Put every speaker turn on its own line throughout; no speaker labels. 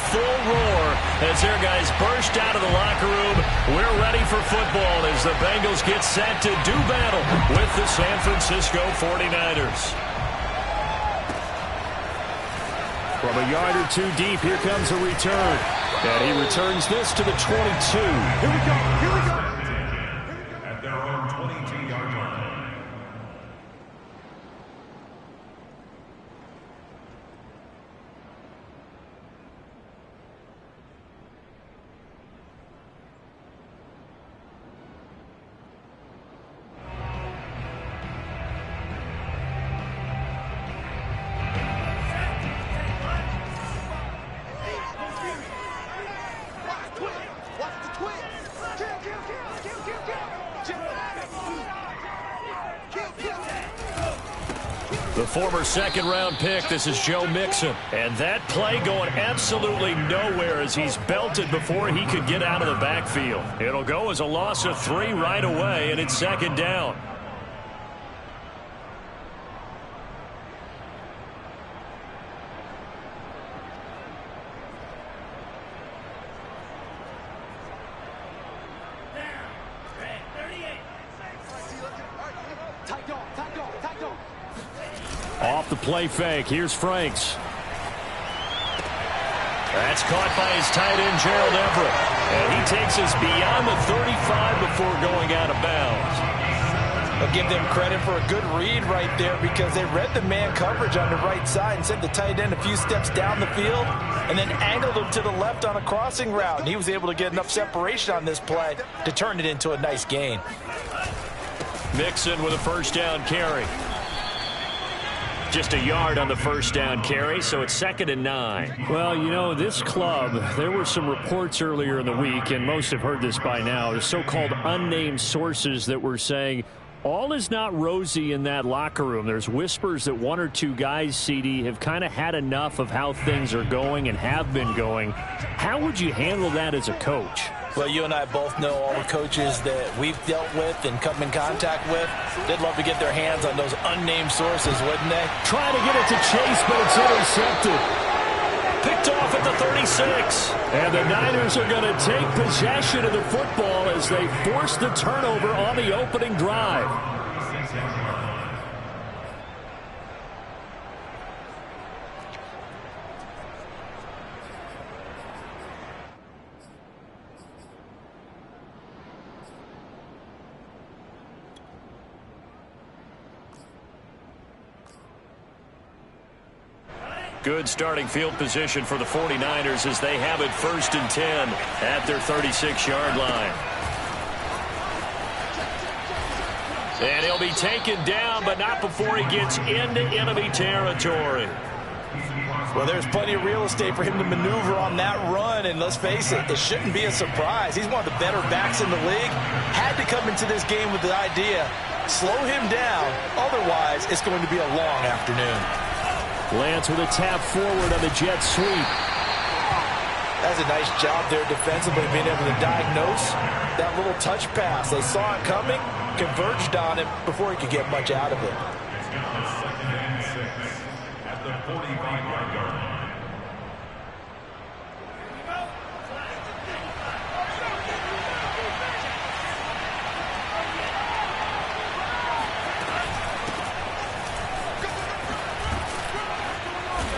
full roar as their guys burst out of the locker room. We're ready for football as the Bengals get set to do battle with the San Francisco 49ers. From a yard or two deep, here comes a return. And he returns this to the 22.
Here we go. Here we go.
At their own 22-yard line.
The former second-round pick, this is Joe Mixon. And that play going absolutely nowhere as he's belted before he could get out of the backfield. It'll go as a loss of 3 right away, and it's second down. Off the play fake. Here's Franks. That's caught by his tight end, Gerald Everett. And he takes us beyond the 35 before going out of bounds.
I'll give them credit for a good read right there because they read the man coverage on the right side and sent the tight end a few steps down the field and then angled him to the left on a crossing route. And he was able to get enough separation on this play to turn it into a nice gain.
Mixon with a first down carry. Just a yard on the first down carry, so it's 2nd and 9. Well, you know, this club, there were some reports earlier in the week, and most have heard this by now, the so-called unnamed sources that were saying all is not rosy in that locker room. There's whispers that 1 or 2 guys, CD, have kind of had enough of how things are going and have been going. How would you handle that as a coach?
Well, you and I both know all the coaches that we've dealt with and come in contact with. They'd love to get their hands on those unnamed sources, wouldn't they?
Trying to get it to Chase, but it's intercepted. Picked off at the 36. And the Niners are going to take possession of the football as they force the turnover on the opening drive. Good starting field position for the 49ers as they have it 1st and 10 at their 36-yard line. And he'll be taken down, but not before he gets into enemy territory.
Well, there's plenty of real estate for him to maneuver on that run, and let's face it, it shouldn't be a surprise. He's one of the better backs in the league. Had to come into this game with the idea, slow him down, otherwise it's going to be a long afternoon.
Lance with a tap forward on the jet sweep.
That's a nice job there defensively, being able to diagnose that little touch pass. They saw it coming, converged on him before he could get much out of it.
Second and 6 at the 45-yard line.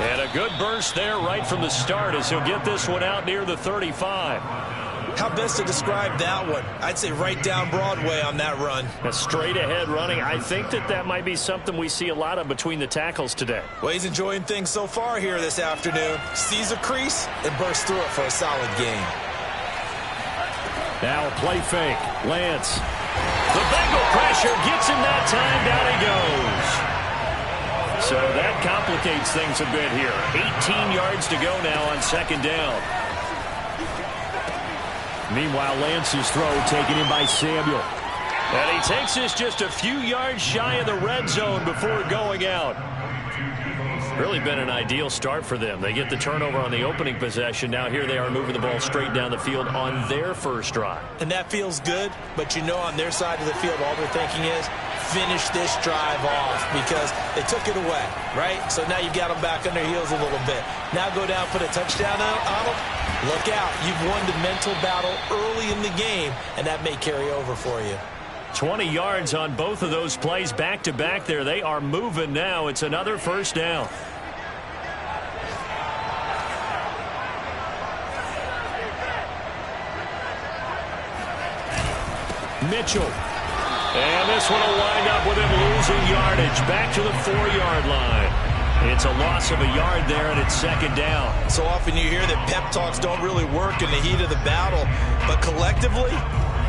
And a good burst there right from the start as he'll get this one out near the 35.
How best to describe that one? I'd say right down Broadway on that run.
A straight ahead running. I think that might be something we see a lot of between the tackles today.
Well, he's enjoying things so far here this afternoon. Sees a crease and bursts through it for a solid gain.
Now a play fake. Lance. The Bengal pressure gets him that time. Down he goes. So that complicates things a bit here. 18 yards to go now on 2nd down. Meanwhile, Lance's throw taken in by Samuel. And he takes this just a few yards shy of the red zone before going out. Really been an ideal start for them. They get the turnover on the opening possession. Now here they are moving the ball straight down the field on their first drive.
And that feels good, but you know on their side of the field all they're thinking is finish this drive off because they took it away, right? So now you've got them back on their heels a little bit. Now go down, put a touchdown on them. Look out. You've won the mental battle early in the game, and that may carry over for you.
20 yards on both of those plays back-to-back there. They are moving now. It's another first down. Mitchell. And this one will wind up with him losing yardage. Back to the 4-yard line. It's a loss of a yard there, and it's second down.
So often you hear that pep talks don't really work in the heat of the battle. But collectively,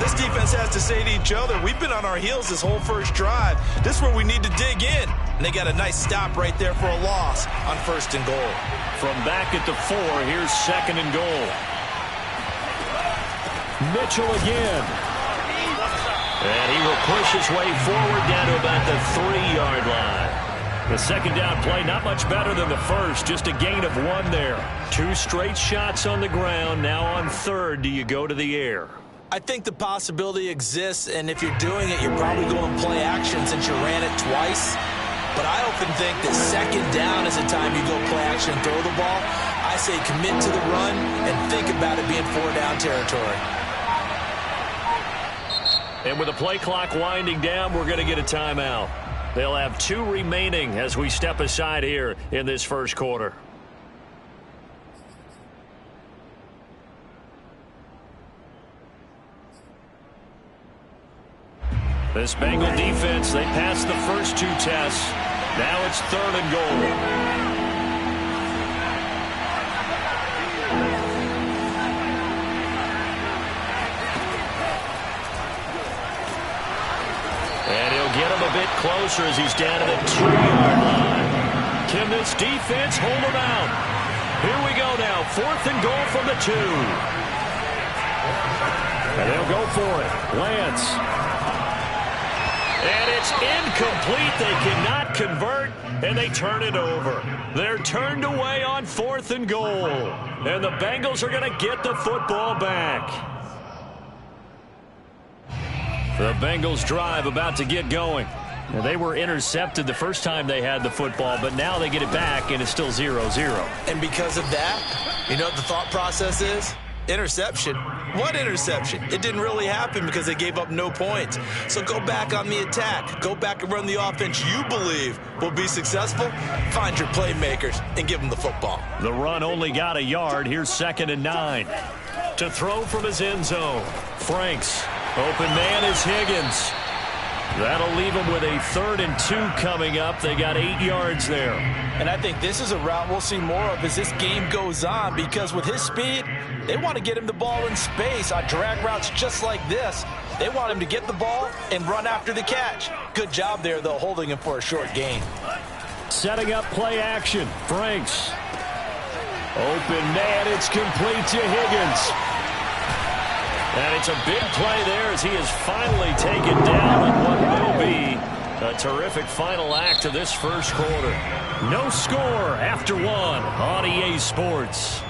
this defense has to say to each other, we've been on our heels this whole first drive. This is where we need to dig in. And they got a nice stop right there for a loss on 1st and goal.
From back at the 4, here's 2nd and goal. Mitchell again. And he will push his way forward down to about the 3-yard line. The second down play, not much better than the first, just a gain of 1 there. 2 straight shots on the ground. Now on 3rd, do you go to the air?
I think the possibility exists, and if you're doing it, you're probably going play action since you ran it twice. But I often think that 2nd down is the time you go play action and throw the ball. I say commit to the run and think about it being 4-down territory.
And with the play clock winding down, we're going to get a timeout. They'll have 2 remaining as we step aside here in this first quarter. This Bengal defense, they passed the first 2 tests. Now it's 3rd and goal. And he'll get him a bit closer as he's down to the 2-yard line. Can this defense hold him out? Here we go now. 4th and goal from the 2. And they'll go for it. Lance. And it's incomplete. They cannot convert, and they turn it over. They're turned away on 4th and goal. And the Bengals are going to get the football back. The Bengals drive about to get going. Now, they were intercepted the first time they had the football, but now they get it back, and it's still 0-0.
And because of that, you know what the thought process is? Interception. What interception? It didn't really happen because they gave up no points. So go back on the attack. Go back and run the offense you believe will be successful. Find your playmakers and give them the football.
The run only got a yard. Here's 2nd and 9. To throw from his end zone. Franks. Open man is Higgins. That'll leave them with a 3rd and 2 coming up. They got 8 yards there.
And I think this is a route we'll see more of as this game goes on, because with his speed, they want to get him the ball in space on drag routes just like this. They want him to get the ball and run after the catch. Good job there, though, holding him for a short gain.
Setting up play action. Franks. Open man. It's complete to Higgins. And it's a big play there as he is finally taken down on what will be a terrific final act of this first quarter. No score after 1 on EA Sports.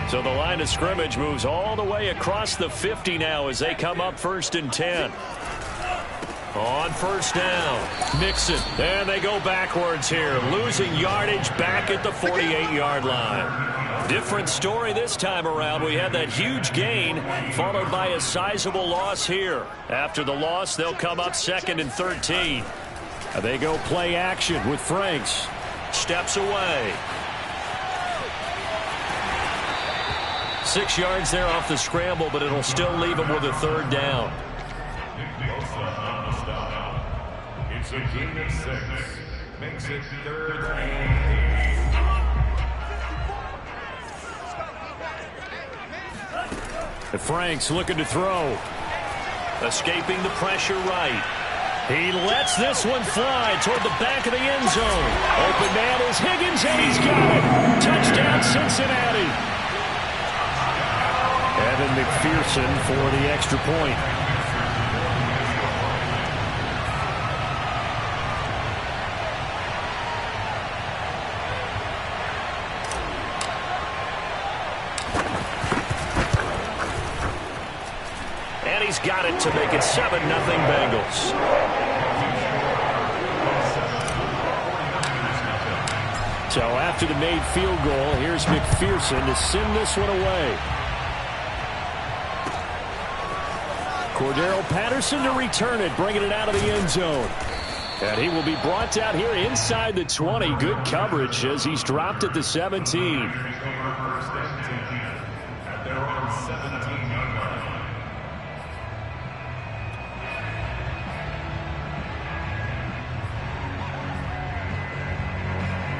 So the line of scrimmage moves all the way across the 50 now as they come up 1st and 10. On 1st down, Mixon. And they go backwards here, losing yardage back at the 48-yard line. Different story this time around. We had that huge gain followed by a sizable loss here. After the loss, they'll come up 2nd and 13. They go play action with Franks. Steps away. 6 yards there off the scramble, but it'll still leave him with a 3rd down.
It's a gain of 6. Makes it 3rd and
8. Franks looking to throw. Escaping the pressure right. He lets this one fly toward the back of the end zone. Open man is Higgins, and he's got it. Touchdown, Cincinnati. Evan McPherson for the extra point. he's got it to make it 7-0 Bengals. So after the made field goal, here's McPherson to send this one away. Cordero Patterson to return it, bringing it out of the end zone. And he will be brought down here inside the 20. Good coverage as he's dropped at the 17.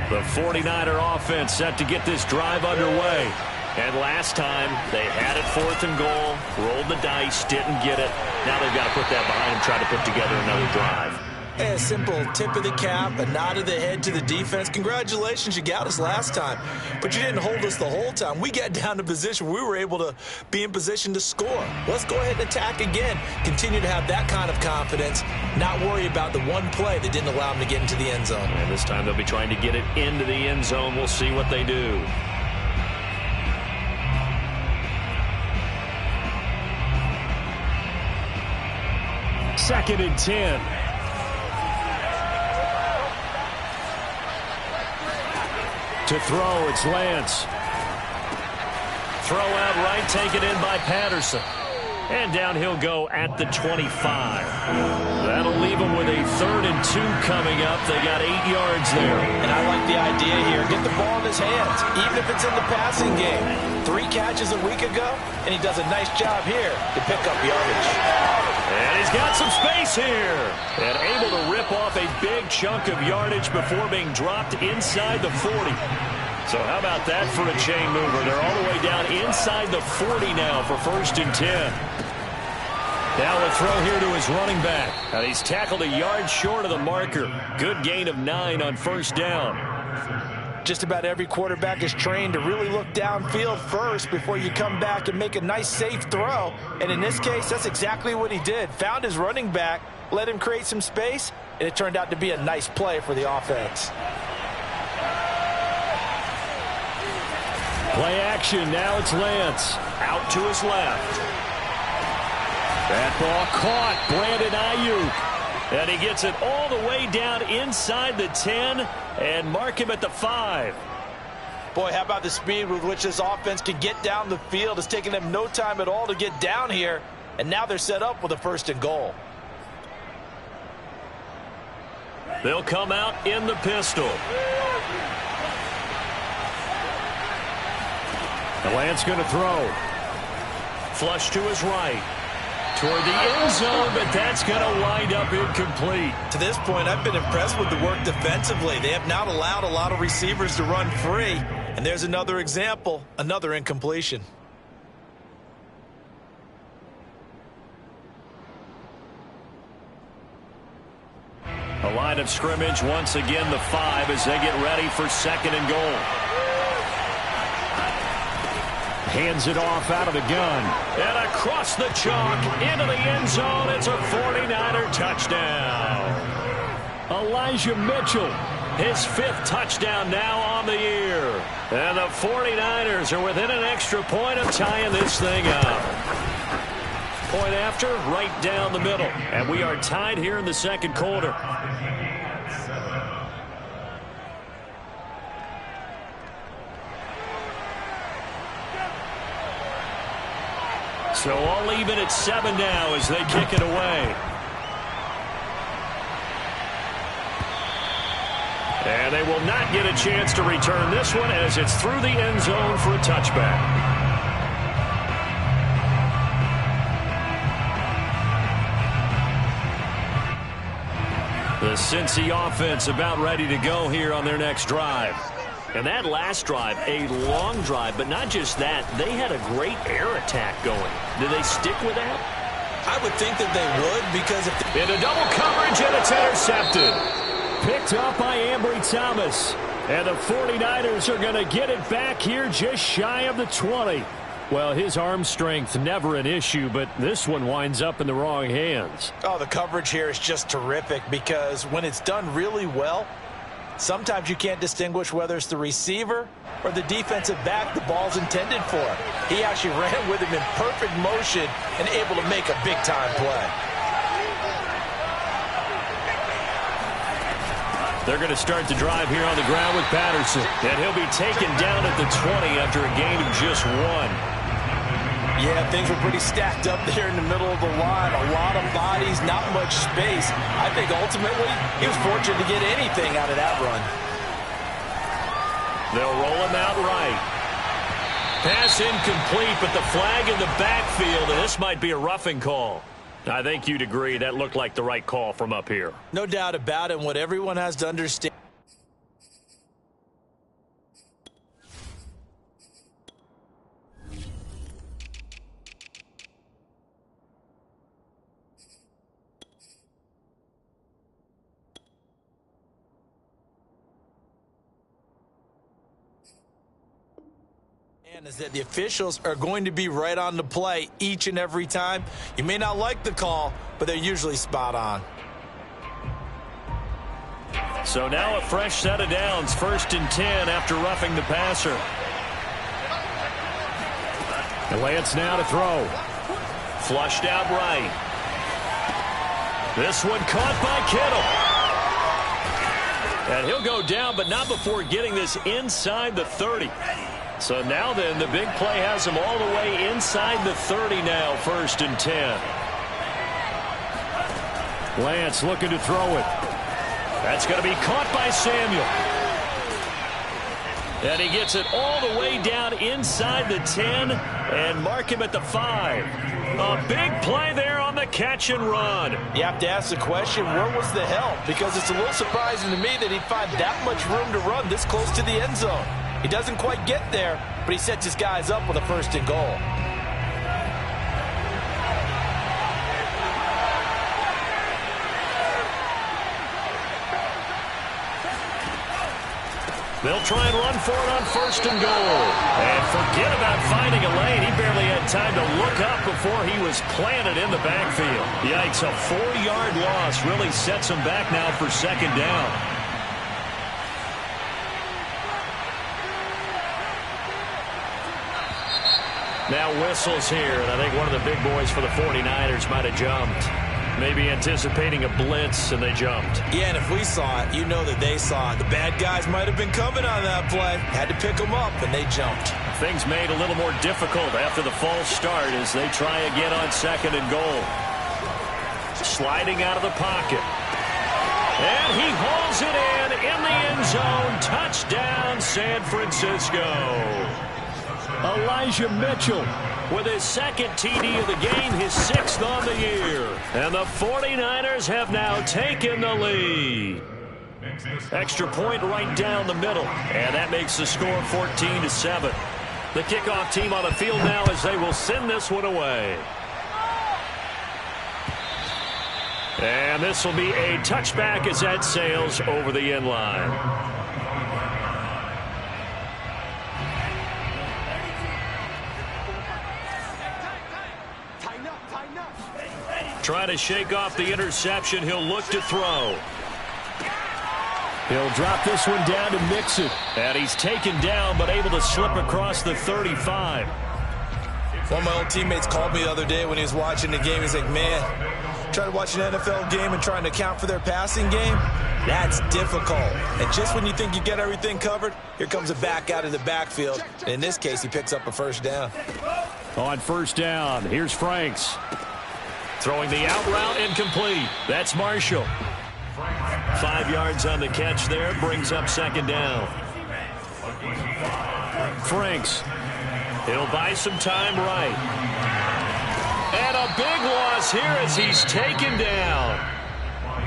The 49er offense set to get this drive underway. And last time, they had it 4th and goal, rolled the dice, didn't get it. Now they've got to put that behind them, try to put together another drive.
A simple tip of the cap, a nod of the head to the defense. Congratulations, you got us last time. But you didn't hold us the whole time. We got down to position. We were able to be in position to score. Let's go ahead and attack again. Continue to have that kind of confidence. Not worry about the one play that didn't allow them to get into the end zone.
And this time they'll be trying to get it into the end zone. We'll see what they do. Second and 10. To throw, it's Lance. Throw out right, taken in by Patterson. And down he'll go at the 25. That'll leave him with a 3rd and 2 coming up. They got 8 yards there.
And I like the idea here. Get the ball in his hands, even if it's in the passing game. 3 catches a week ago, and he does a nice job here to pick up yardage.
And he's got some space here. And able to rip off a big chunk of yardage before being dropped inside the 40. So how about that for a chain mover? They're all the way down inside the 40 now for 1st and 10. Now a throw here to his running back. And he's tackled a yard short of the marker. Good gain of 9 on 1st down.
Just about every quarterback is trained to really look downfield first before you come back and make a nice, safe throw. And in this case, that's exactly what he did. Found his running back, let him create some space, and it turned out to be a nice play for the offense.
Play action. Now it's Lance. Out to his left. That ball caught. Brandon Ayuk. And he gets it all the way down inside the 10 and mark him at the 5.
Boy, how about the speed with which this offense can get down the field? It's taken them no time at all to get down here. And now they're set up with a 1st and goal.
They'll come out in the pistol. The Lance going to throw. Flush to his right. Toward the end zone, but that's going to wind up incomplete.
To this point, I've been impressed with the work defensively. They have not allowed a lot of receivers to run free. And there's another example, another incompletion.
A line of scrimmage, once again the 5 as they get ready for 2nd and goal. Hands it off out of the gun. And across the chalk into the end zone. It's a 49er touchdown. Elijah Mitchell, his 5th touchdown now on the year. And the 49ers are within an extra point of tying this thing up. Point after, right down the middle. And we are tied here in the 2nd quarter. So all even at 7 now as they kick it away. And they will not get a chance to return this one as it's through the end zone for a touchback. The Cincy offense about ready to go here on their next drive. And that last drive, a long drive, but not just that. They had a great air attack going. Do they stick with that?
I would think that they would, because if
into double coverage, and it's intercepted. Picked up by Ambry Thomas. And the 49ers are going to get it back here just shy of the 20. Well, his arm strength never an issue, but this one winds up in the wrong hands.
Oh, the coverage here is just terrific because when it's done really well, Sometimes you can't distinguish whether it's the receiver or the defensive back the ball's intended for. He actually ran with him in perfect motion and able to make a big-time play.
They're going to start the drive here on the ground with Patterson. And he'll be taken down at the 20 after a gain of just 1.
Yeah, things were pretty stacked up there in the middle of the line. A lot of bodies, not much space. I think ultimately he was fortunate to get anything out of that run.
They'll roll him out right. Pass incomplete, but the flag in the backfield, and this might be a roughing call. I think you'd agree that looked like the right call from up here.
No doubt about it. What everyone has to understand. Is that the officials are going to be right on the play each and every time. You may not like the call, but they're usually spot on.
So now a fresh set of downs, 1st and 10 after roughing the passer. And Lance now to throw. Flushed out right. This one caught by Kittle. And he'll go down, but not before getting this inside the 30. So now then, the big play has him all the way inside the 30 now, 1st and 10. Lance looking to throw it. That's going to be caught by Samuel. And he gets it all the way down inside the 10 and mark him at the 5. A big play there on the catch and run.
You have to ask the question, where was the help? Because it's a little surprising to me that he'd find that much room to run this close to the end zone. He doesn't quite get there, but he sets his guys up with a 1st and goal.
They'll try and run for it on 1st and goal. And forget about finding a lane. He barely had time to look up before he was planted in the backfield. Yikes, a 4-yard loss really sets him back now for 2nd down. Now whistles here, and I think one of the big boys for the 49ers might have jumped. Maybe anticipating a blitz, and they jumped.
Yeah, and if we saw it, you know that they saw it. The bad guys might have been coming on that play. Had to pick them up, and they jumped.
Things made a little more difficult after the false start as they try again on 2nd and goal. Sliding out of the pocket. And he hauls it in the end zone. Touchdown, San Francisco. Elijah Mitchell with his 2nd TD of the game, his 6th on the year. And the 49ers have now taken the lead. Extra point right down the middle. And that makes the score 14-7. The kickoff team on the field now as they will send this one away. And this will be a touchback as that sails over the end line. Trying to shake off the interception. He'll look to throw. He'll drop this one down to Mixon. And he's taken down but able to slip across the 35.
One of my old teammates called me the other day when he was watching the game. He's like, man, trying to watch an NFL game and trying to account for their passing game, that's difficult. And just when you think you get everything covered, here comes a back out of the backfield. And in this case, he picks up a 1st down.
On 1st down, here's Franks. Throwing the out route incomplete. That's Marshall. 5 yards on the catch there. Brings up 2nd down. Franks. He'll buy some time right. And a big loss here as he's taken down.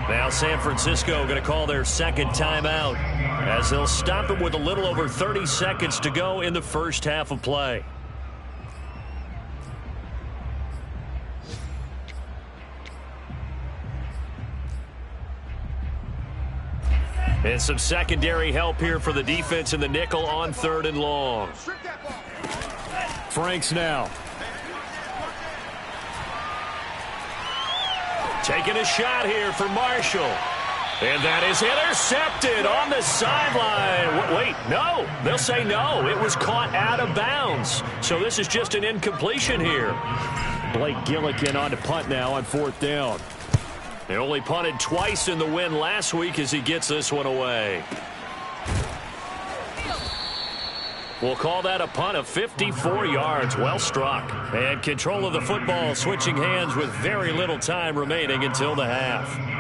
Now San Francisco going to call their 2nd timeout as they'll stop it with a little over 30 seconds to go in the 1st half of play. And some secondary help here for the defense in the nickel on 3rd and long. Franks now. Taking a shot here for Marshall. And that is intercepted on the sideline. Wait, no. They'll say no. It was caught out of bounds. So this is just an incompletion here. Blake Gillikin on to punt now on 4th down. They only punted twice in the win last week as he gets this one away. We'll call that a punt of 54 yards. Well struck. And control of the football switching hands with very little time remaining until the half.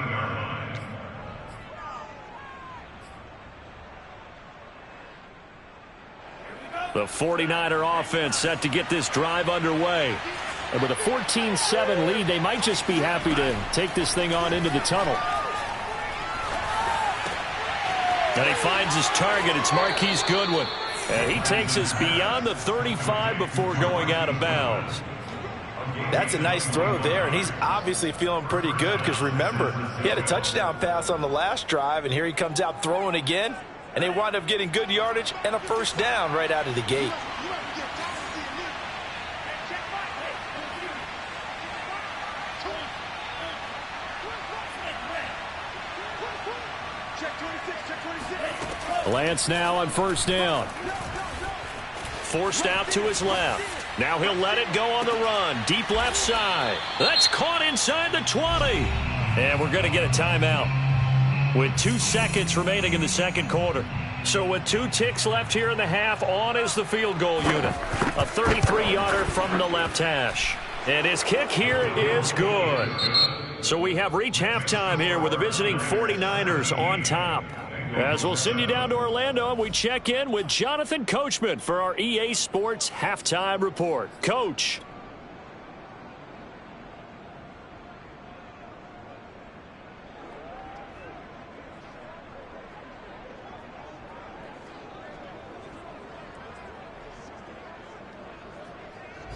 The 49er offense set to get this drive underway. And with a 14-7 lead, they might just be happy to take this thing on into the tunnel. And he finds his target. It's Marquise Goodwin. And he takes us beyond the 35 before going out of bounds.
That's a nice throw there, and he's obviously feeling pretty good because, remember, he had a touchdown pass on the last drive, and here he comes out throwing again. And they wind up getting good yardage and a first down right out of the gate.
Lance now on 1st down. Forced out to his left. Now he'll let it go on the run. Deep left side. That's caught inside the 20. And we're going to get a timeout with 2 seconds remaining in the second quarter. So with 2 ticks left here in the half, on is the field goal unit. A 33-yarder from the left hash. And his kick here is good. So we have reached halftime here with the visiting 49ers on top. As we'll send you down to Orlando, and we check in with Jonathan Coachman for our EA Sports Halftime Report. Coach.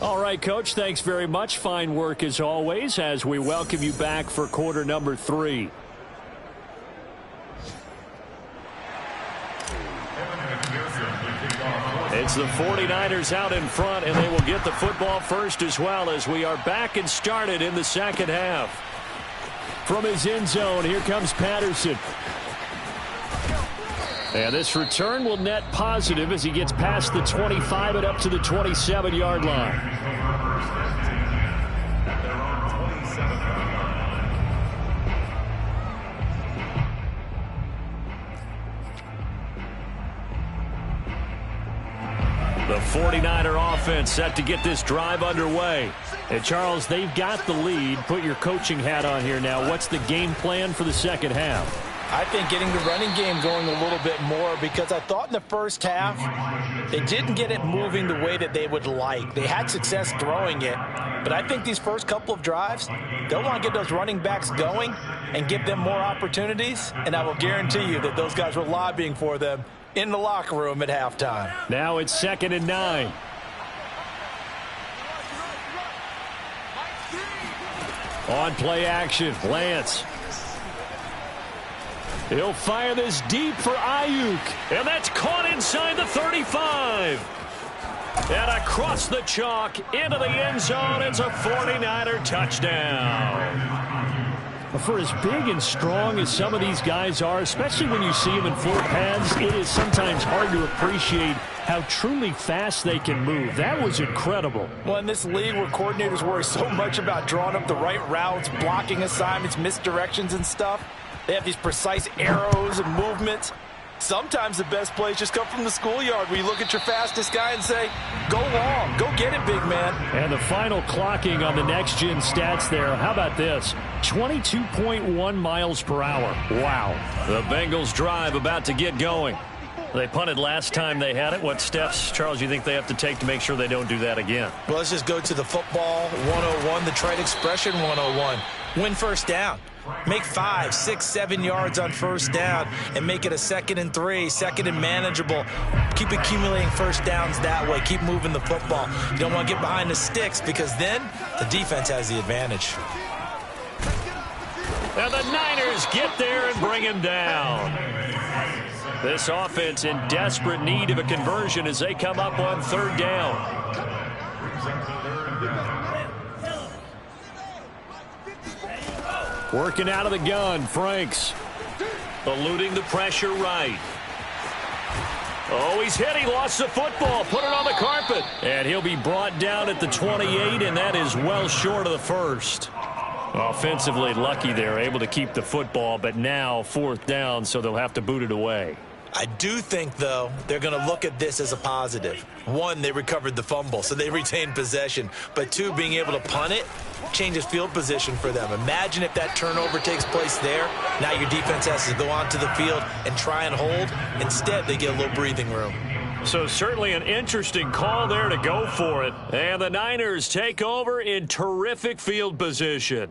All right, Coach, thanks very much. Fine work as always as we welcome you back for quarter number 3. It's the 49ers out in front, and they will get the football first as well as we are back and started in the second half. From his end zone, here comes Patterson. And this return will net positive as he gets past the 25 and up to the 27-yard line. The 49er offense set to get this drive underway. And Charles, they've got the lead. Put your coaching hat on here now. What's the game plan for the second half?
I think getting the running game going a little bit more, because I thought in the first half they didn't get it moving the way that they would like. They had success throwing it, but I think these first couple of drives, they'll want to get those running backs going and give them more opportunities, and I will guarantee you that those guys were lobbying for them in the locker room at halftime.
Now it's 2nd and 9. On play action, Lance. He'll fire this deep for Ayuk. And that's caught inside the 35. And across the chalk into the end zone. It's a 49er touchdown. For as big and strong as some of these guys are, especially when you see them in full pads, it is sometimes hard to appreciate how truly fast they can move. That was incredible.
Well, in this league where coordinators worry so much about drawing up the right routes, blocking assignments, misdirections and stuff, they have these precise arrows and movements. Sometimes the best plays just come from the schoolyard where you look at your fastest guy and say, go long, go get it, big man.
And the final clocking on the next-gen stats there, how about this? 22.1 miles per hour. Wow. The Bengals drive about to get going. They punted last time they had it. What steps, Charles, you think they have to take to make sure they don't do that again?
Well, let's just go to the football 101, the trade expression 101. Win first down. Make 5, 6, 7 yards on first down and make it a 2nd and 3, 2nd and manageable. Keep accumulating first downs that way. Keep moving the football. You don't want to get behind the sticks because then the defense has the advantage.
And the Niners get there and bring him down. This offense in desperate need of a conversion as they come up on 3rd down. Working out of the gun, Franks. Eluding the pressure right. Oh, he's hit. He lost the football. Put it on the carpet. And he'll be brought down at the 28, and that is well short of the first. Offensively lucky there, able to keep the football, but now 4th down, so they'll have to boot it away.
I do think, though, they're going to look at this as a positive. 1, they recovered the fumble, so they retained possession. But 2, being able to punt it changes field position for them. Imagine if that turnover takes place there. Now your defense has to go onto the field and try and hold. Instead, they get a little breathing room.
So certainly an interesting call there to go for it. And the Niners take over in terrific field position.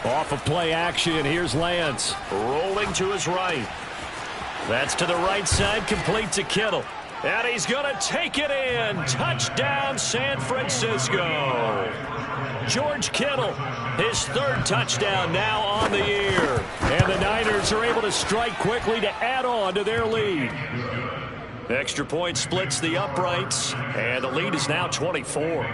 Off of play action, here's Lance. Rolling to his right. That's to the right side, complete to Kittle. And he's going to take it in. Touchdown, San Francisco. George Kittle, his 3rd touchdown now on the year. And the Niners are able to strike quickly to add on to their lead. Extra point splits the uprights, and the lead is now 24.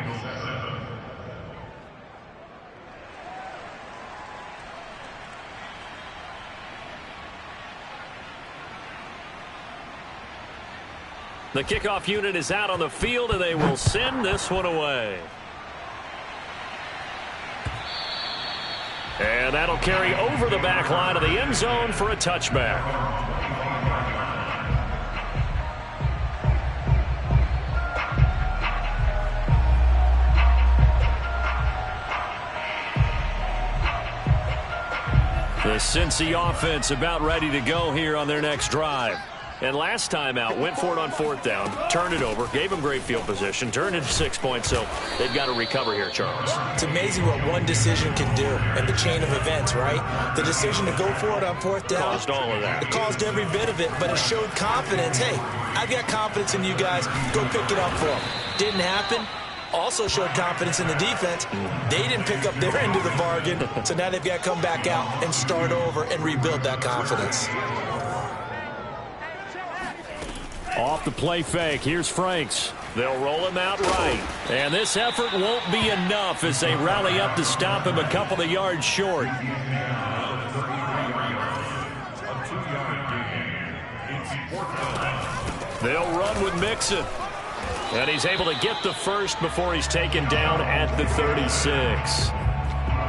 The kickoff unit is out on the field, and they will send this one away. And that'll carry over the back line of the end zone for a touchback. The Cincy offense about ready to go here on their next drive. And last time out, went for it on 4th down, turned it over, gave them great field position, turned into 6 points, so they've got to recover here, Charles.
It's amazing what one decision can do in the chain of events, right? The decision to go for it on 4th down.
Caused all of that.
It caused every bit of it, but it showed confidence. Hey, I've got confidence in you guys. Go pick it up for them. Didn't happen. Also showed confidence in the defense. They didn't pick up their end of the bargain, so now they've got to come back out and start over and rebuild that confidence.
Off the play fake, here's Franks. They'll roll him out right. And this effort won't be enough as they rally up to stop him a couple of yards short. They'll run with Mixon. And he's able to get the first before he's taken down at the 36.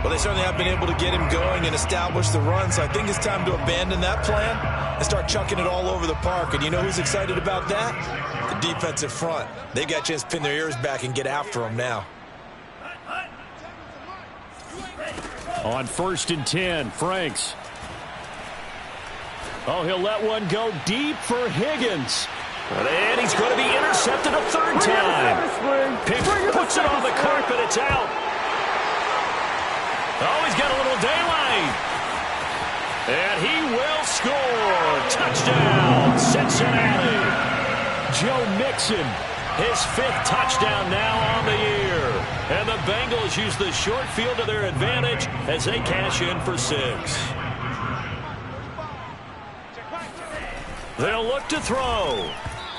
Well, they certainly have been able to get him going and establish the run, so I think it's time to abandon that plan and start chucking it all over the park. And you know who's excited about that? The defensive front. They got a chance to pin their ears back and get after him now.
On 1st and 10, Franks. Oh, he'll let one go deep for Higgins. And he's going to be intercepted a 3rd time. Pickett puts it on the carpet. It's out. Oh, he's got a little daylight. And he will score. Touchdown, Cincinnati. Joe Mixon, his 5th touchdown now on the year. And the Bengals use the short field to their advantage as they cash in for 6. They'll look to throw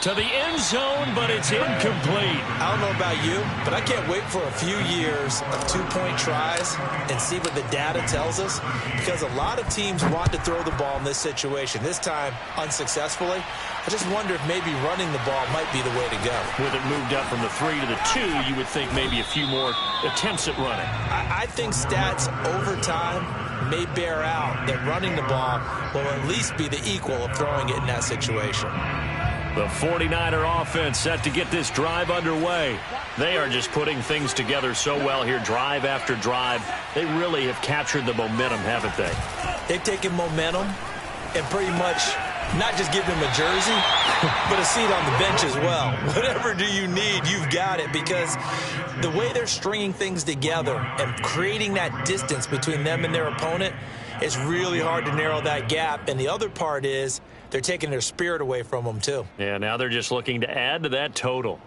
to the end zone, but it's incomplete.
I don't know about you, but I can't wait for a few years of 2-point tries and see what the data tells us, because a lot of teams want to throw the ball in this situation. This time, unsuccessfully. I just wonder if maybe running the ball might be the way to go.
With it moved up from the 3 to the 2, you would think maybe a few more attempts at running.
I think stats over time may bear out that running the ball will at least be the equal of throwing it in that situation.
The 49er offense set to get this drive underway. They are just putting things together so well here, drive after drive. They really have captured the momentum, haven't they?
They've taken momentum and pretty much not just give them a jersey, but a seat on the bench as well. Whatever do you need, you've got it, because the way they're stringing things together and creating that distance between them and their opponent, it's really hard to narrow that gap. And the other part is they're taking their spirit away from them, too.
Yeah, now they're just looking to add to that total.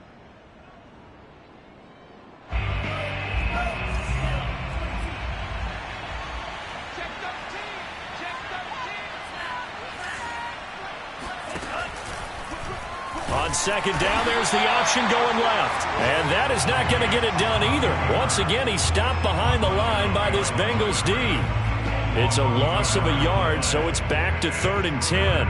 On second down, there's the option going left. And that is not going to get it done either. Once again, he stopped behind the line by this Bengals D. It's a loss of a yard, so it's back to 3rd and 10.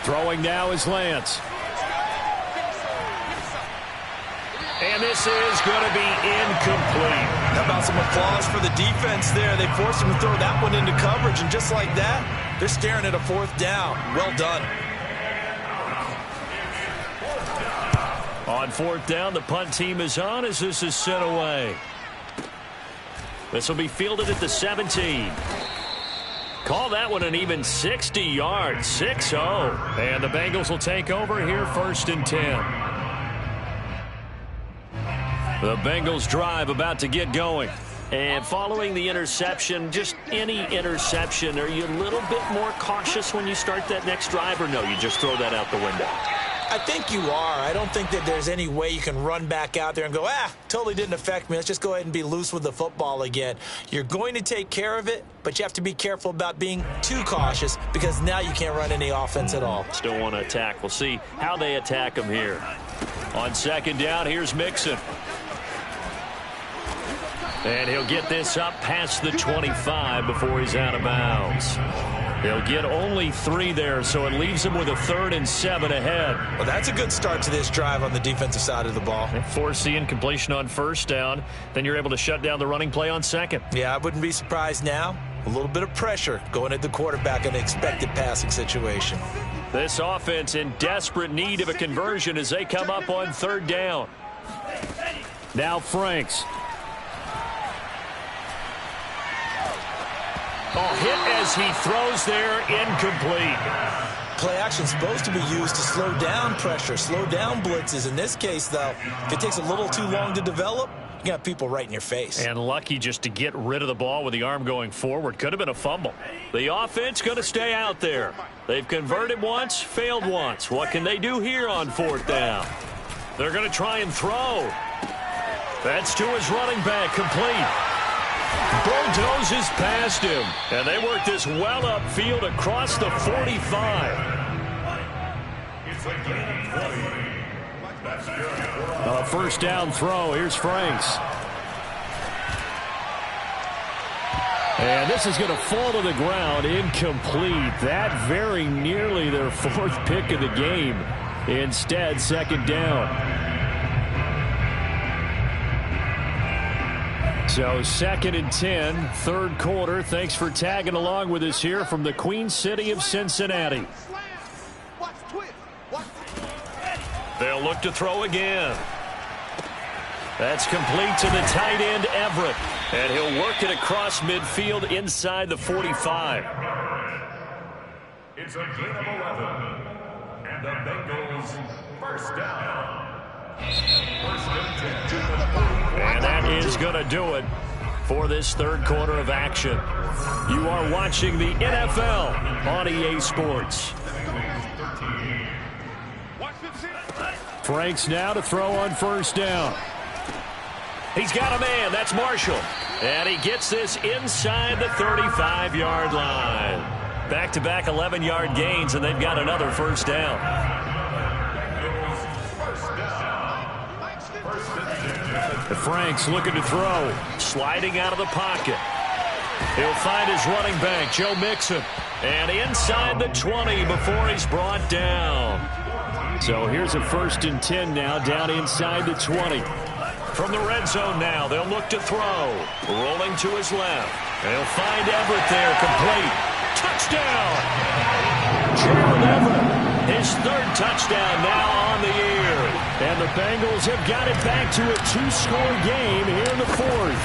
Throwing now is Lance. And this is going to be incomplete.
How about some applause for the defense there? They forced him to throw that one into coverage, and just like that, they're staring at a 4th down. Well done.
On 4th down, the punt team is on as this is sent away. This will be fielded at the 17. Call that one an even 60 yards, 6-0. And the Bengals will take over here 1st and 10. The Bengals drive about to get going. And following the interception, just any interception, are you a little bit more cautious when you start that next drive, or no, you just throw that out the window?
I think you are. I don't think that there's any way you can run back out there and go, totally didn't affect me. Let's just go ahead and be loose with the football again. You're going to take care of it, but you have to be careful about being too cautious because now you can't run any offense at all.
Still want to attack. We'll see how they attack him here. On second down, here's Mixon. And he'll get this up past the 25 before he's out of bounds. They'll get only 3 there, so it leaves them with a 3rd and 7 ahead.
Well, that's a good start to this drive on the defensive side of the ball.
They force the incompletion on 1st down. Then you're able to shut down the running play on 2nd.
Yeah, I wouldn't be surprised now. A little bit of pressure going at the quarterback in an expected passing situation.
This offense in desperate need of a conversion as they come up on 3rd down. Now Franks. Hit as he throws there, incomplete.
Play action is supposed to be used to slow down pressure, slow down blitzes. In this case, though, if it takes a little too long to develop, you got people right in your face.
And lucky just to get rid of the ball with the arm going forward. Could have been a fumble. The offense going to stay out there. They've converted once, failed once. What can they do here on 4th down? They're going to try and throw. That's to his running back, complete. Bulldozes past him, and they work this well upfield across the 45. A 1st down throw. Here's Franks. And this is going to fall to the ground, incomplete. That very nearly their 4th pick of the game. Instead, 2nd down. So 2nd and 10, 3rd quarter. Thanks for tagging along with us here from the Queen City of Cincinnati. They'll look to throw again. That's complete to the tight end, Everett. And he'll work it across midfield inside the 45.
It's a gain of 11. And the Bengals 1st down.
And that is going to do it for this 3rd quarter of action. You are watching the NFL on EA Sports. Franks now to throw on 1st down. He's got a man. That's Marshall. And he gets this inside the 35-yard line. Back-to-back 11-yard gains, and they've got another 1st down. Franks looking to throw. Sliding out of the pocket. He'll find his running back, Joe Mixon. And inside the 20 before he's brought down. So here's a 1st and 10 now, down inside the 20. From the red zone now, they'll look to throw. Rolling to his left. They'll find Everett there, complete. Touchdown! Gerald Everett. His 3rd touchdown now on the year. And the Bengals have got it back to a 2-score game here in the 4th.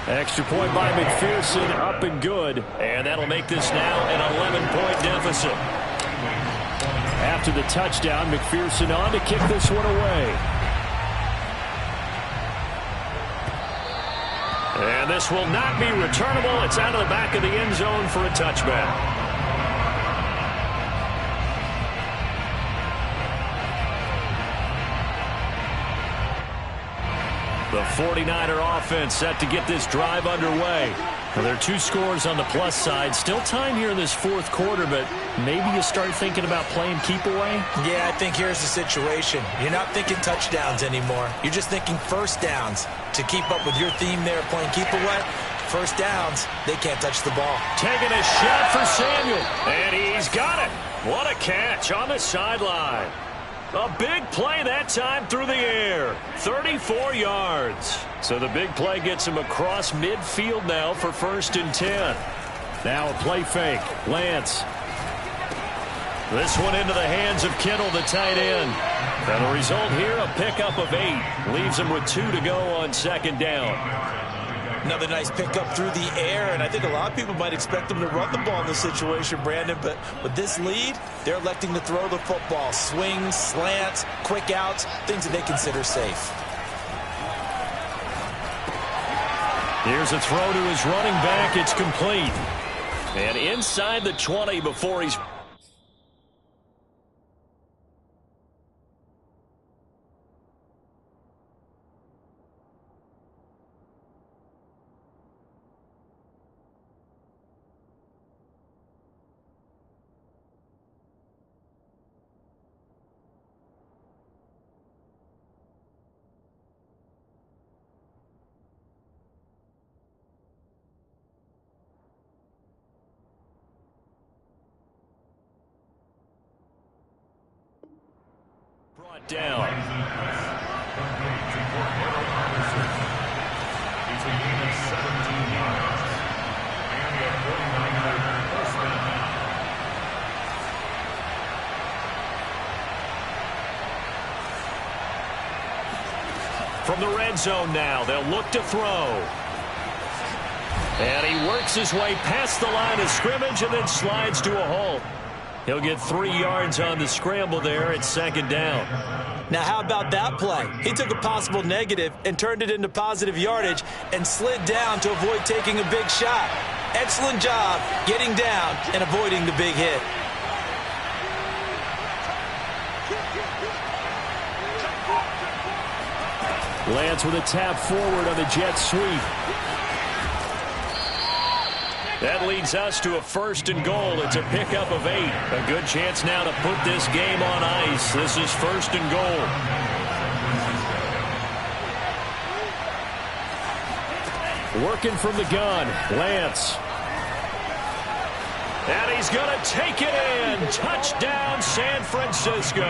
Extra point by McPherson, up and good. And that'll make this now an 11-point deficit. After the touchdown, McPherson on to kick this one away. And this will not be returnable. It's out of the back of the end zone for a touchback. The 49er offense set to get this drive underway. Well, there are 2 scores on the plus side. Still time here in this fourth quarter, but maybe you start thinking about playing keep away?
Yeah, I think here's the situation. You're not thinking touchdowns anymore. You're just thinking first downs. To keep up with your theme there, playing keep away, first downs, they can't touch the ball.
Taking a shot for Samuel, and he's got it. What a catch on the sideline. A big play that time through the air. 34 yards. So the big play gets him across midfield now for 1st and 10. Now a play fake. Lance. This one into the hands of Kittle, the tight end. And the result here, a pickup of 8. Leaves him with 2 to go on 2nd down.
Another nice pickup through the air, and I think a lot of people might expect them to run the ball in this situation, Brandon, but with this lead, they're electing to throw the football. Swings, slants, quick outs, things that they consider safe.
Here's a throw to his running back. It's complete. And inside the 20 before he's... brought down. From the red zone now, they'll look to throw. And he works his way past the line of scrimmage and then slides to a halt. He'll get 3 yards on the scramble there at 2nd down.
Now, how about that play? He took a possible negative and turned it into positive yardage and slid down to avoid taking a big shot. Excellent job getting down and avoiding the big hit.
Lance with a tap forward on the jet sweep. That leads us to a 1st and goal. It's a pickup of 8. A good chance now to put this game on ice. This is 1st and goal. Working from the gun, Lance. And he's going to take it in. Touchdown, San Francisco.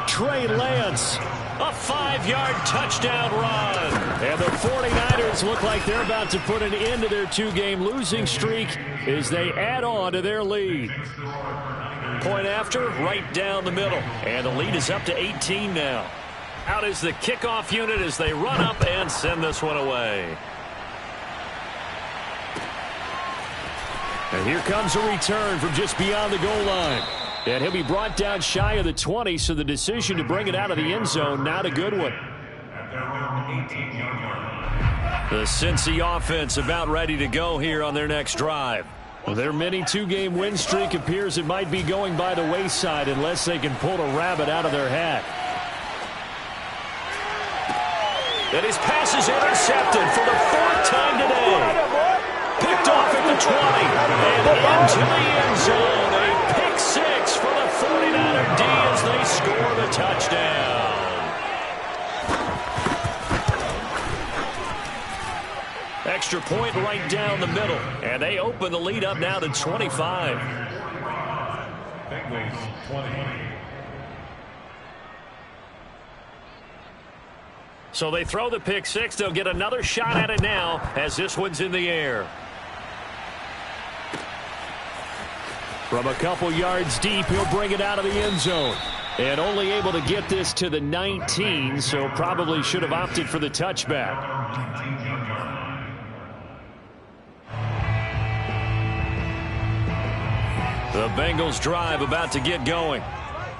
Trey Lance. A 5-yard touchdown run. And the 49ers look like they're about to put an end to their 2-game losing streak as they add on to their lead. Point after, right down the middle. And the lead is up to 18 now. Out is the kickoff unit as they run up and send this one away. And here comes a return from just beyond the goal line. And he'll be brought down shy of the 20, so the decision to bring it out of the end zone, not a good one. The Cincy offense about ready to go here on their next drive. Their mini 2-game win streak appears it might be going by the wayside unless they can pull a rabbit out of their hat. And his pass is intercepted for the 4th time today. Picked off at the 20 and into the end zone. A pick 6 for the 49er D as they score the touchdown. Extra point right down the middle. And they open the lead up now to 25.
Bengals 20.
So they throw the pick 6. They'll get another shot at it now as this one's in the air. From a couple yards deep, he'll bring it out of the end zone. And only able to get this to the 19, so probably should have opted for the touchback. The Bengals drive about to get going.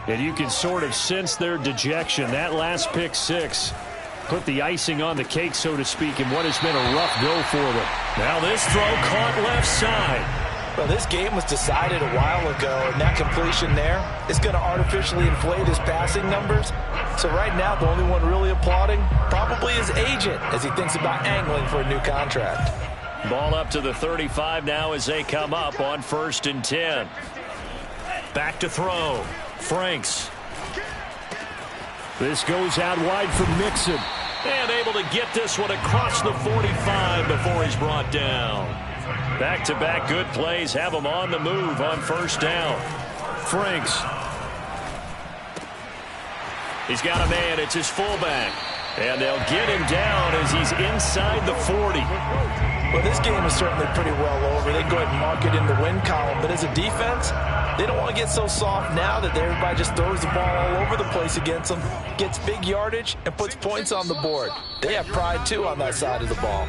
And you can sort of sense their dejection. That last pick 6 put the icing on the cake, so to speak, in what has been a rough go for them. Now this throw caught left side.
Well, this game was decided a while ago, and that completion there is going to artificially inflate his passing numbers. So right now, the only one really applauding probably his agent as he thinks about angling for a new contract.
Ball up to the 35 now as they come up on 1st and 10. Back to throw. Franks. This goes out wide for Mixon. And able to get this one across the 45 before he's brought down. Back-to-back good plays have him on the move on 1st down. Franks. He's got a man. It's his fullback. And they'll get him down as he's inside the 40.
Well, this game is certainly pretty well over. They go ahead and mark it in the win column. But as a defense, they don't want to get so soft now that everybody just throws the ball all over the place against them, gets big yardage, and puts points on the board. They have pride, too, on that side of the ball.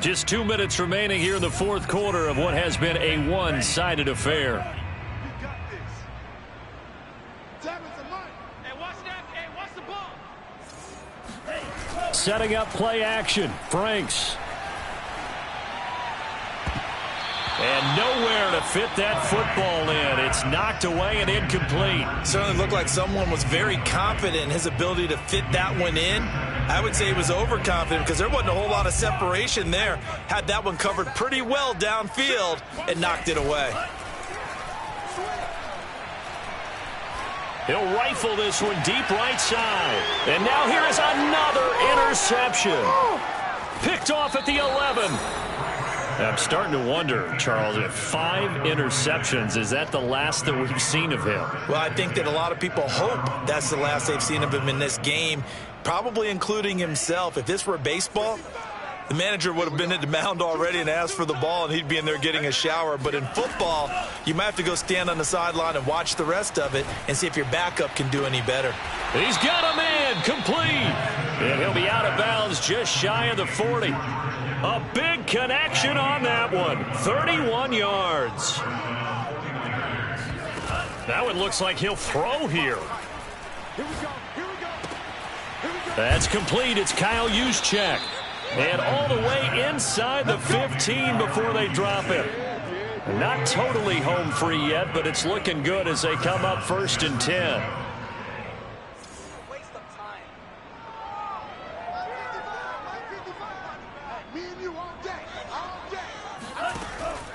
Just 2 minutes remaining here in the 4th quarter of what has been a one-sided affair. Setting up play action. Franks. And nowhere to fit that football in. It's knocked away and incomplete.
Certainly looked like someone was very confident in his ability to fit that one in. I would say he was overconfident because there wasn't a whole lot of separation there. Had that one covered pretty well downfield and knocked it away.
He'll rifle this one deep right side. And now here is another interception. Picked off at the 11. I'm starting to wonder, Charles, if 5 interceptions, is that the last that we've seen of him?
Well, I think that a lot of people hope that's the last they've seen of him in this game, probably including himself. If this were baseball, the manager would have been at the mound already and asked for the ball, and he'd be in there getting a shower. But in football, you might have to go stand on the sideline and watch the rest of it and see if your backup can do any better.
He's got a man, complete. And he'll be out of bounds just shy of the 40. A big connection on that one. 31 yards. That one looks like he'll throw here. That's complete. It's Kyle Juszczyk. And all the way inside the 15 before they drop him. Not totally home free yet, but it's looking good as they come up 1st and 10.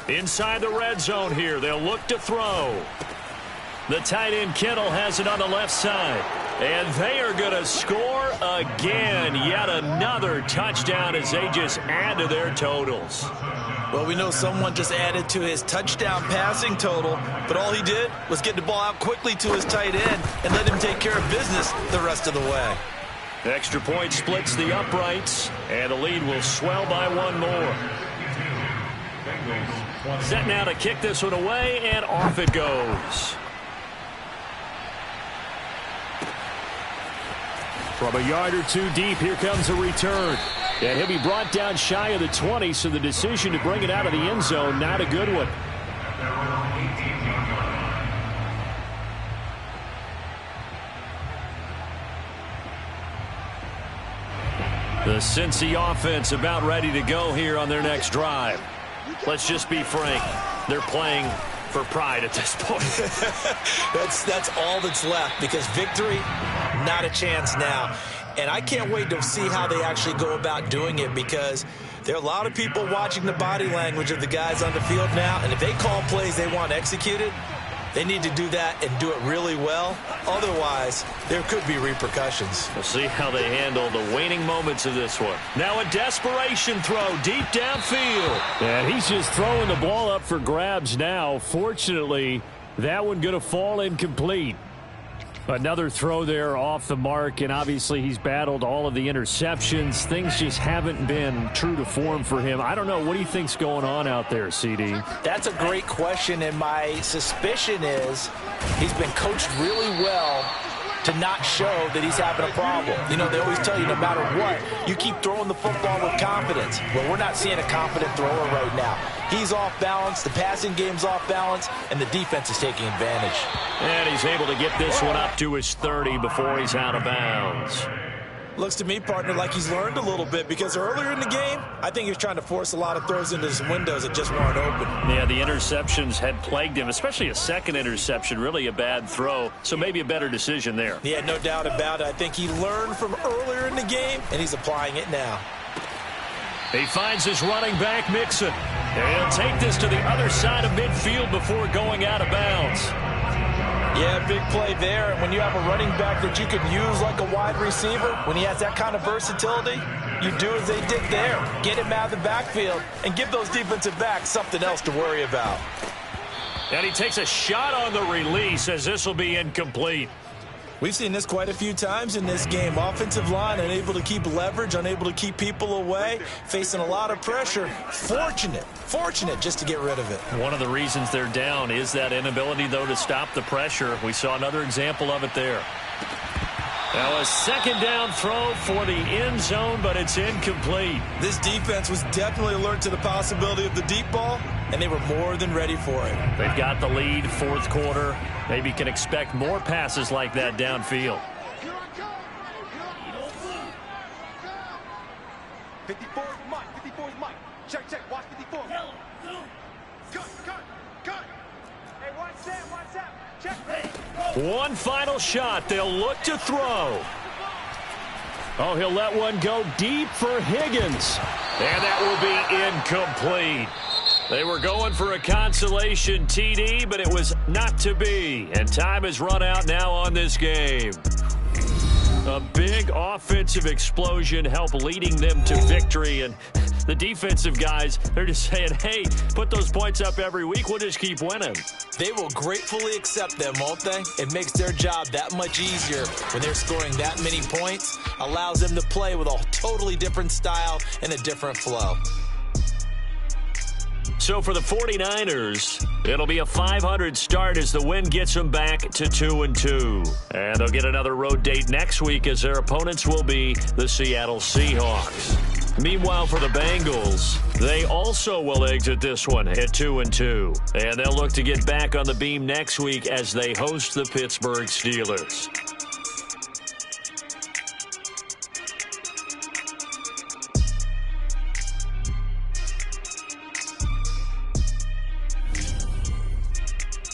Inside the red zone here. They'll look to throw. The tight end Kittle has it on the left side. And they are going to score again. Yet another touchdown as they just add to their totals.
Well, we know someone just added to his touchdown passing total, but all he did was get the ball out quickly to his tight end and let him take care of business the rest of the way.
Extra point splits the uprights, and the lead will swell by one more. Set now to kick this one away, and off it goes. From a yard or two deep, here comes a return. And he'll be brought down shy of the 20, so the decision to bring it out of the end zone, not a good one. The Cincy offense about ready to go here on their next drive. Let's just be frank. They're playing for pride at this point.
That's all that's left, because victory, not a chance now. And I can't wait to see how they actually go about doing it, because there are a lot of people watching the body language of the guys on the field now, and if they call plays they want executed, they need to do that and do it really well. Otherwise, there could be repercussions.
We'll see how they handle the waning moments of this one. Now a desperation throw deep downfield. And he's just throwing the ball up for grabs now. Fortunately, that one going to fall incomplete. Another throw there off the mark, and obviously he's battled all of the interceptions. Things just haven't been true to form for him. I don't know. What do you think's going on out there, CD?
That's a great question, and my suspicion is he's been coached really well to not show that he's having a problem. You know, they always tell you no matter what, you keep throwing the football with confidence. Well, we're not seeing a confident thrower right now. He's off balance, the passing game's off balance, and the defense is taking advantage.
And he's able to get this one up to his 30 before he's out of bounds.
Looks to me, partner, like he's learned a little bit, because earlier in the game, I think he was trying to force a lot of throws into some windows that just weren't open.
Yeah, the interceptions had plagued him, especially a second interception, really a bad throw, so maybe a better decision there.
Yeah, no doubt about it. I think he learned from earlier in the game, and he's applying it now.
He finds his running back, Mixon. And he'll take this to the other side of midfield before going out of bounds.
Yeah, big play there. And when you have a running back that you can use like a wide receiver, when he has that kind of versatility, you do as they did there. Get him out of the backfield and give those defensive backs something else to worry about.
And he takes a shot on the release as this will be incomplete.
We've seen this quite a few times in this game. Offensive line unable to keep leverage, unable to keep people away, facing a lot of pressure. Fortunate just to get rid of it.
One of the reasons they're down is that inability, though, to stop the pressure. We saw another example of it there. Now a second down throw for the end zone, but it's incomplete.
This defense was definitely alert to the possibility of the deep ball, and they were more than ready for it.
They've got the lead, fourth quarter. Maybe can expect more passes like that downfield.
54 is Mike. 54 is Mike. Check. Watch 54. Cut. Hey, watch that. Check.
One final shot. They'll look to throw. Oh, he'll let one go deep for Higgins. And that will be incomplete. They were going for a consolation TD, but it was not to be. And time has run out now on this game. A big offensive explosion helped leading them to victory. And the defensive guys, they're just saying, hey, put those points up every week. We'll just keep winning.
They will gratefully accept them, won't they? It makes their job that much easier when they're scoring that many points. Allows them to play with a totally different style and a different flow.
So for the 49ers, it'll be a 500 start as the win gets them back to 2-2. And they'll get another road date next week as their opponents will be the Seattle Seahawks. Meanwhile, for the Bengals, they also will exit this one at 2-2. And they'll look to get back on the beam next week as they host the Pittsburgh Steelers.